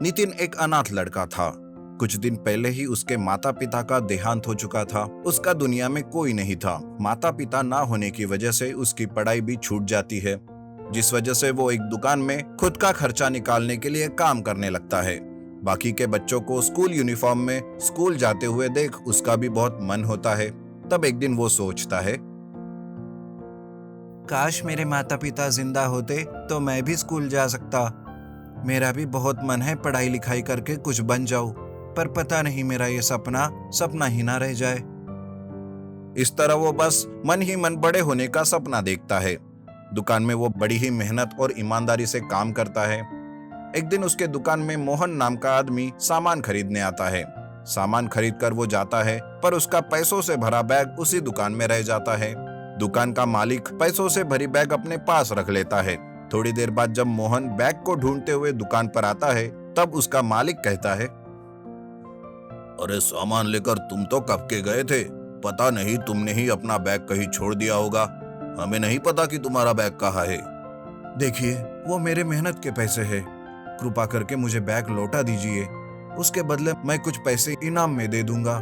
नितिन एक अनाथ लड़का था। कुछ दिन पहले ही उसके माता पिता का देहांत हो चुका था। उसका दुनिया में कोई नहीं था। माता पिता ना होने की वजह से उसकी पढ़ाई भी छूट जाती है, जिस वजह से वो एक दुकान में खुद का खर्चा निकालने के लिए काम करने लगता है। बाकी के बच्चों को स्कूल यूनिफॉर्म में स्कूल जाते हुए देख उसका भी बहुत मन होता है। तब एक दिन वो सोचता है, काश मेरे माता पिता जिंदा होते तो मैं भी स्कूल जा सकता। मेरा भी बहुत मन है पढ़ाई लिखाई करके कुछ बन जाऊं, पर पता नहीं मेरा ये सपना सपना ही ना रह जाए। इस तरह वो बस मन ही मन बड़े होने का सपना देखता है। दुकान में वो बड़ी ही मेहनत और ईमानदारी से काम करता है। एक दिन उसके दुकान में मोहन नाम का आदमी सामान खरीदने आता है। सामान खरीद कर वो जाता है, पर उसका पैसों से भरा बैग उसी दुकान में रह जाता है। दुकान का मालिक पैसों से भरी बैग अपने पास रख लेता है। थोड़ी देर बाद जब मोहन बैग को ढूंढते हुए दुकान पर आता है, तब उसका मालिक कहता है, अरे सामान लेकर तुम तो कब के गए थे? पता नहीं तुमने ही अपना बैग कहीं छोड़ दिया होगा। हमें नहीं पता कि तुम्हारा बैग कहाँ है। देखिए, वो मेरे मेहनत के पैसे हैं। कृपा करके मुझे बैग लौटा दीजिए। उसके बदले मैं कुछ पैसे इनाम में दे दूंगा।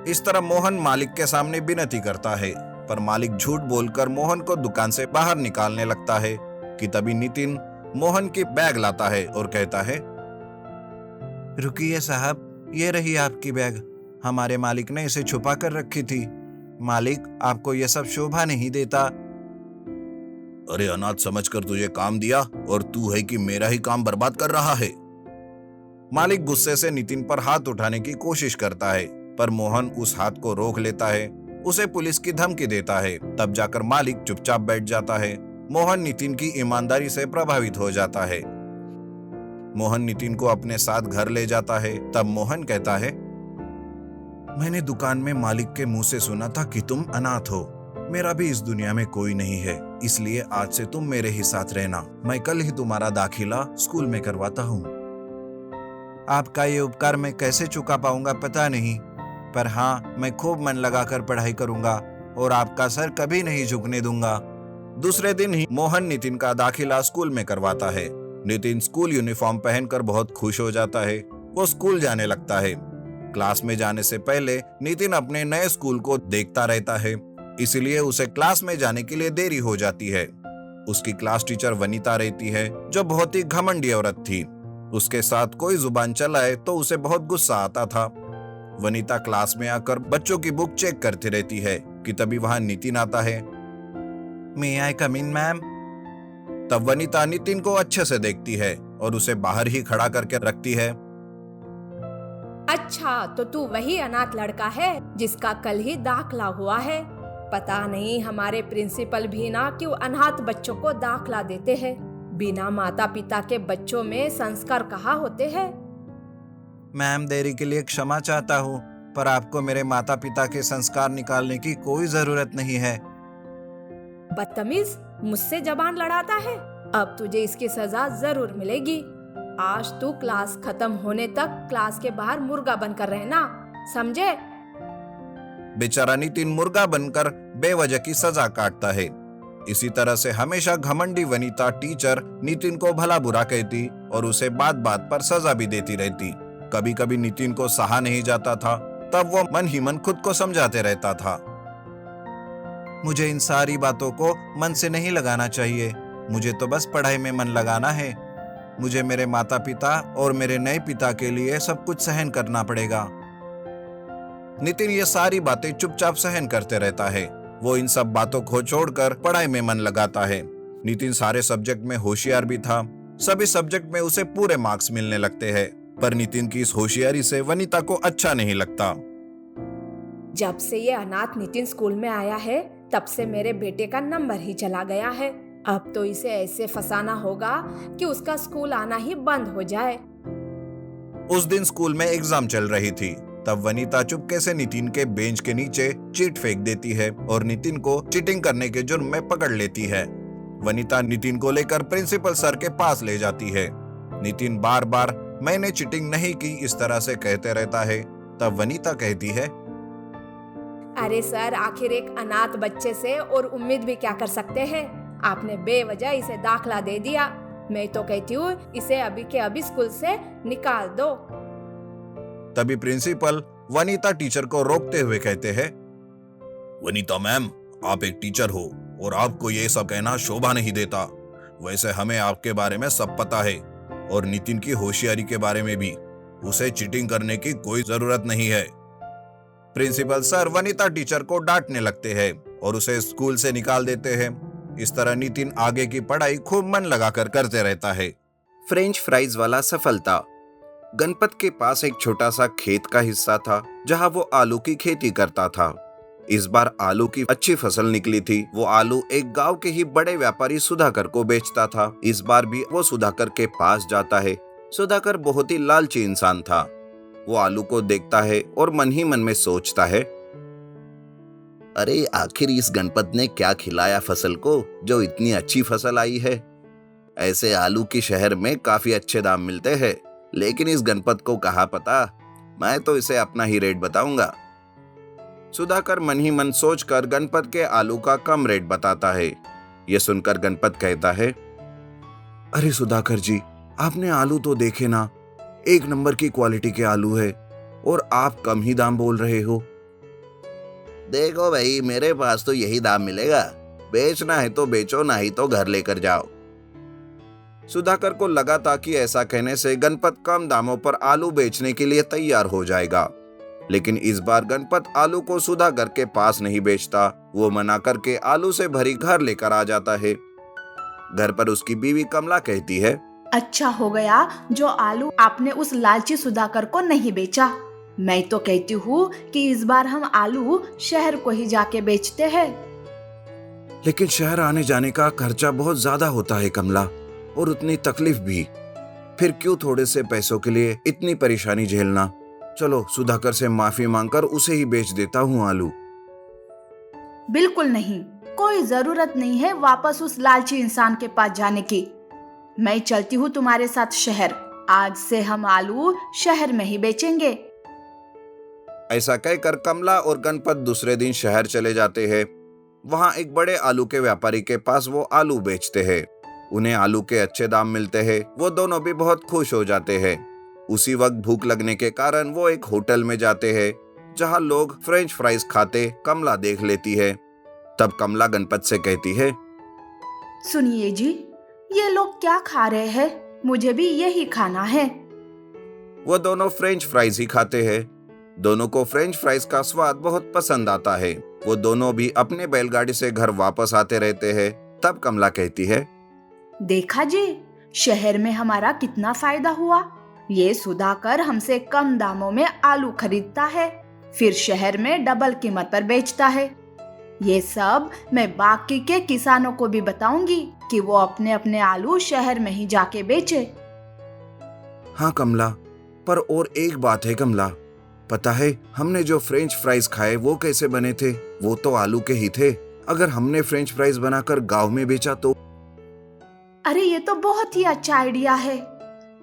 इस तरह मोहन मालिक के सामने विनती करता है, पर मालिक झूठ बोलकर मोहन को दुकान से बाहर निकालने लगता है कि तभी नितिन मोहन की बैग लाता है और कहता है, रुकिए साहब, ये रही आपकी बैग। हमारे मालिक ने इसे छुपा कर रखी थी। मालिक, आपको यह सब शोभा नहीं देता। अरे अनाथ समझकर तुझे काम दिया और तू है कि मेरा ही काम बर्बाद कर रहा है। मालिक गुस्से से नितिन पर हाथ उठाने की कोशिश करता है, पर मोहन उस हाथ को रोक लेता है। उसे पुलिस की धमकी देता है। तब जाकर मालिक चुपचाप बैठ जाता है। मोहन नितिन की ईमानदारी से प्रभावित हो जाता है। मोहन नितिन को अपने साथ घर ले जाता है। तब मोहन कहता है, मैंने दुकान में मालिक के मुंह से सुना था कि तुम अनाथ हो। मेरा भी इस दुनिया में कोई नहीं है, इसलिए आज से तुम मेरे ही साथ रहना। मैं कल ही तुम्हारा दाखिला स्कूल में करवाता हूँ। आपका ये उपकार मैं कैसे चुका पाऊंगा पता नहीं, पर हाँ, मैं खूब मन लगाकर पढ़ाई करूंगा और आपका सर कभी नहीं झुकने दूंगा। दूसरे दिन ही मोहन नितिन का दाखिला स्कूल में करवाता है। नितिन स्कूल यूनिफॉर्म पहनकर बहुत खुश हो जाता है। वो स्कूल जाने लगता है। क्लास में जाने से पहले नितिन अपने नए स्कूल को देखता रहता है, इसलिए उसे क्लास में जाने के लिए देरी हो जाती है। उसकी क्लास टीचर वनिता रहती है, जो बहुत ही घमंडी औरत थी। उसके साथ कोई जुबान चलाए तो उसे बहुत गुस्सा आता था। वनिता क्लास में आकर बच्चों की बुक चेक करती रहती है कि तभी वहां नितिन आता है। मे आई कम इन मैम? तब वनिता नितिन को अच्छे से देखती है और उसे बाहर ही खड़ा करके रखती है। अच्छा, तो तू वही अनाथ लड़का है जिसका कल ही दाखला हुआ है। पता नहीं हमारे प्रिंसिपल भी ना क्यों अनाथ बच्चों को दाखला देते हैं। बिना माता पिता के बच्चों में संस्कार कहाँ होते हैं? मैम, देरी के लिए क्षमा चाहता हूँ, पर आपको मेरे माता पिता के संस्कार निकालने की कोई जरूरत नहीं है। बदतमीज, मुझसे जबान लड़ाता है। अब तुझे इसकी सजा जरूर मिलेगी। आज तू क्लास खत्म होने तक क्लास के बाहर मुर्गा बनकर रहना, समझे? बेचारा नितिन मुर्गा बनकर बेवजह की सजा काटता है। इसी तरह से हमेशा घमंडी वनिता टीचर नितिन को भला बुरा कहती और उसे बात बात पर सजा भी देती रहती। कभी कभी नितिन को सहा नहीं जाता था, तब वो मन ही मन खुद को समझाते रहता था, मुझे इन सारी बातों को मन से नहीं लगाना चाहिए। मुझे तो बस पढ़ाई में मन लगाना है। मुझे मेरे माता पिता और मेरे नए पिता के लिए सब कुछ सहन करना पड़ेगा। नितिन ये सारी बातें चुपचाप सहन करते रहता है। वो इन सब बातों को छोड़कर पढ़ाई में मन लगाता है। नितिन सारे सब्जेक्ट में होशियार भी था। सभी सब्जेक्ट में उसे पूरे मार्क्स मिलने लगते हैं, पर नितिन की इस होशियारी से वनिता को अच्छा नहीं लगता। जब से ये अनाथ नितिन स्कूल में आया है, तब से मेरे बेटे का नंबर ही चला गया है। अब तो इसे ऐसे फंसाना होगा कि उसका स्कूल आना ही बंद हो जाए। उस दिन स्कूल में एग्जाम चल रही थी। तब वनिता चुपके से नितिन के बेंच के नीचे चीट फेंक देती है और नितिन को चीटिंग करने के जुर्म में पकड़ लेती है। वनिता नितिन को लेकर प्रिंसिपल सर के पास ले जाती है। नितिन बार बार मैंने चीटिंग नहीं की इस तरह से कहते रहता है। तब वनिता कहती है, अरे सर, आखिर एक अनाथ बच्चे से और उम्मीद भी क्या कर सकते हैं? आपने बेवजह इसे दाखला दे दिया। मैं तो कहती हूँ इसे अभी के अभी स्कूल से निकाल दो। तभी प्रिंसिपल वनीता टीचर को रोकते हुए कहते हैं, वनीता मैम, आप एक टीचर हो और आपको ये सब कहना शोभा नहीं देता। वैसे हमें आपके बारे में सब पता है और नितिन की होशियारी के बारे में भी। उसे चीटिंग करने की कोई जरूरत नहीं है। प्रिंसिपल सर वनीता टीचर को डांटने लगते हैं और उसे स्कूल से निकाल देते हैं। इस तरह नितिन आगे की पढ़ाई खूब मन लगाकर करते रहता है। फ्रेंच फ्राइज वाला सफल था। गणपत के पास एक छोटा सा खेत का हिस्सा था जहां वो आलू की खेती करता था। इस बार आलू की अच्छी फसल निकली थी। वो आलू एक गांव के ही बड़े व्यापारी सुधाकर को बेचता था। इस बार भी वो सुधाकर के पास जाता है। सुधाकर बहुत ही लालची इंसान था। वो आलू को देखता है और मन ही मन में सोचता है, अरे आखिर इस गणपत ने क्या खिलाया फसल को जो इतनी अच्छी फसल आई है। ऐसे आलू की शहर में काफी अच्छे दाम मिलते हैं, लेकिन इस गणपत को कहाँ पता, मैं तो इसे अपना ही रेट बताऊंगा। सुधाकर मन ही मन सोचकर गणपत के आलू का कम रेट बताता है। यह सुनकर गणपत कहता है, अरे सुधाकर जी, आपने आलू तो देखे ना, एक नंबर की क्वालिटी के आलू है और आप कम ही दाम बोल रहे हो। देखो भाई, मेरे पास तो यही दाम मिलेगा। बेचना है तो बेचो, ना ही तो घर लेकर जाओ। सुधाकर को लगा था कि ऐसा कहने से गणपत कम दामों पर आलू बेचने के लिए तैयार हो जाएगा, लेकिन इस बार गणपत आलू को सुधाकर के पास नहीं बेचता। वो मना करके आलू से भरी घर लेकर आ जाता है। घर पर उसकी बीवी कमला कहती है, अच्छा हो गया जो आलू आपने उस लालची सुधाकर को नहीं बेचा। मैं तो कहती हूँ कि इस बार हम आलू शहर को ही जाके बेचते हैं। लेकिन शहर आने जाने का खर्चा बहुत ज्यादा होता है कमला, और उतनी तकलीफ भी। फिर क्यों थोड़े से पैसों के लिए इतनी परेशानी झेलना। चलो सुधाकर से माफी मांगकर उसे ही बेच देता हूँ आलू। बिल्कुल नहीं, कोई जरूरत नहीं है वापस उस लालची इंसान के पास जाने की। मैं चलती हूँ तुम्हारे साथ शहर। आज से हम आलू शहर में ही बेचेंगे। ऐसा कहकर कमला और गणपत दूसरे दिन शहर चले जाते हैं। वहां एक बड़े आलू के व्यापारी के पास वो आलू बेचते हैं। उन्हें आलू के अच्छे दाम मिलते हैं। वो दोनों भी बहुत खुश हो जाते हैं। उसी वक्त भूख लगने के कारण वो एक होटल में जाते हैं जहां लोग फ्रेंच फ्राइज खाते कमला देख लेती है। तब कमला गणपत से कहती है, सुनिए जी, ये लोग क्या खा रहे हैं? मुझे भी यही खाना है। वो दोनों फ्रेंच फ्राइज ही खाते हैं। दोनों को फ्रेंच फ्राइज का स्वाद बहुत पसंद आता है। वो दोनों भी अपने बैलगाड़ी से घर वापस आते रहते हैं। तब कमला कहती है, देखा जी, शहर में हमारा कितना फायदा हुआ। ये सुधाकर हमसे कम दामों में आलू खरीदता है, फिर शहर में डबल कीमत पर बेचता है। ये सब मैं बाकी के किसानों को भी बताऊंगी कि वो अपने अपने आलू शहर में ही जाके बेचे। हाँ कमला, पर और एक बात है कमला, पता है हमने जो फ्रेंच फ्राइज खाए वो कैसे बने थे? वो तो आलू के ही थे। अगर हमने फ्रेंच फ्राइज बनाकर गांव में बेचा तो? अरे ये तो बहुत ही अच्छा आइडिया है।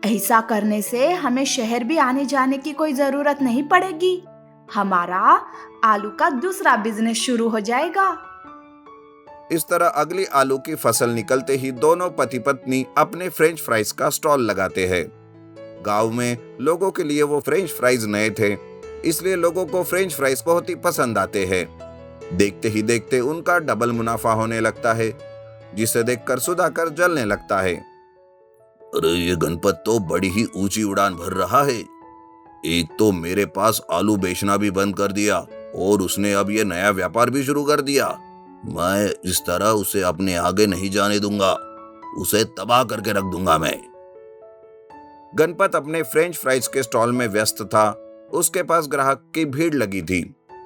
ऐसा करने से हमें शहर भी आने जाने की कोई जरूरत नहीं पड़ेगी। हमारा आलू का दूसरा बिजनेस शुरू हो जाएगा। इस तरह अगली आलू की फसल निकलते ही दोनों पति पत्नी अपने फ्रेंच फ्राइज का स्टॉल लगाते हैं। गांव में लोगों के लिए वो फ्रेंच फ्राइज नए थे, इसलिए लोगों को फ्रेंच फ्राइज बहुत ही पसंद आते हैं। देखते ही देखते उनका डबल मुनाफा होने लगता है, जिसे देखकर सुधाकर जलने लगता है। अरे ये गणपत तो बड़ी ही ऊंची उड़ान भर रहा है। एक तो मेरे पास आलू बेचना भी बंद कर दिया और उसने अब ये नया व्यापार भी शुरू कर दिया। मैं इस तरह उसे अपने आगे नहीं जाने दूंगा, उसे तबाह करके रख दूंगा मैं। गणपत अपने फ्रेंच फ्राइज के स्टॉल में व्यस्त था। उसके पास ग्राहक की भीड़ लगी थी।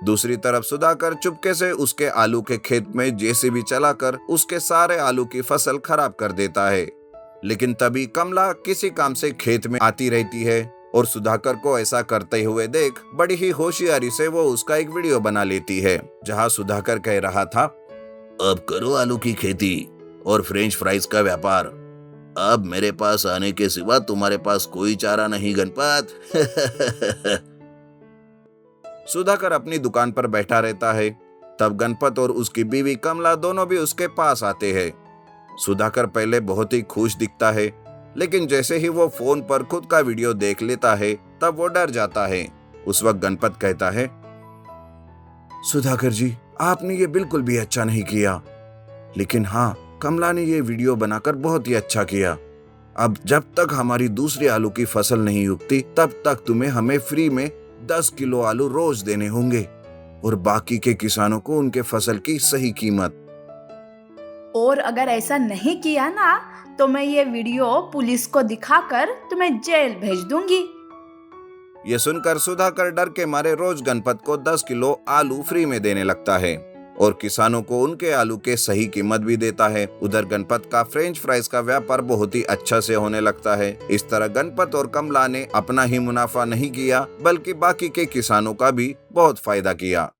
दूसरी तरफ सुधाकर चुपके से उसके आलू के खेत में जेसीबी चलाकर उसके सारे आलू की फसल खराब कर देता है। लेकिन तभी कमला किसी काम से खेत में आती रहती है और सुधाकर को ऐसा करते हुए देख बड़ी ही होशियारी से वो उसका एक वीडियो बना लेती है, जहां सुधाकर कह रहा था, अब करो आलू की खेती और फ्रेंच फ्राइज का व्यापार। अब मेरे पास आने के सिवा तुम्हारे पास कोई चारा नहीं गणपत। सुधाकर अपनी दुकान पर बैठा रहता है। तब गणपत और उसकी बीवी कमला दोनों भी उसके पास आते हैं। सुधाकर पहले बहुत ही खुश दिखता है, लेकिन जैसे ही वो फोन पर खुद का वीडियो देख लेता है तब वो डर जाता है। उस वक्त गणपत कहता है, सुधाकर जी, आपने ये बिल्कुल भी अच्छा नहीं किया, लेकिन हाँ, कमला ने ये वीडियो बनाकर बहुत ही अच्छा किया। अब जब तक हमारी दूसरी आलू की फसल नहीं उगती तब तक तुम्हें हमें फ्री में 10 किलो आलू रोज देने होंगे और बाकी के किसानों को उनके फसल की सही कीमत। और अगर ऐसा नहीं किया ना तो मैं ये वीडियो पुलिस को दिखाकर तुम्हें जेल भेज दूंगी। ये सुनकर सुधाकर डर के मारे रोज गणपत को 10 किलो आलू फ्री में देने लगता है और किसानों को उनके आलू के सही कीमत भी देता है। उधर गणपत का फ्रेंच फ्राइज का व्यापार बहुत ही अच्छा से होने लगता है। इस तरह गणपत और कमला ने अपना ही मुनाफा नहीं किया बल्कि बाकी के किसानों का भी बहुत फायदा किया।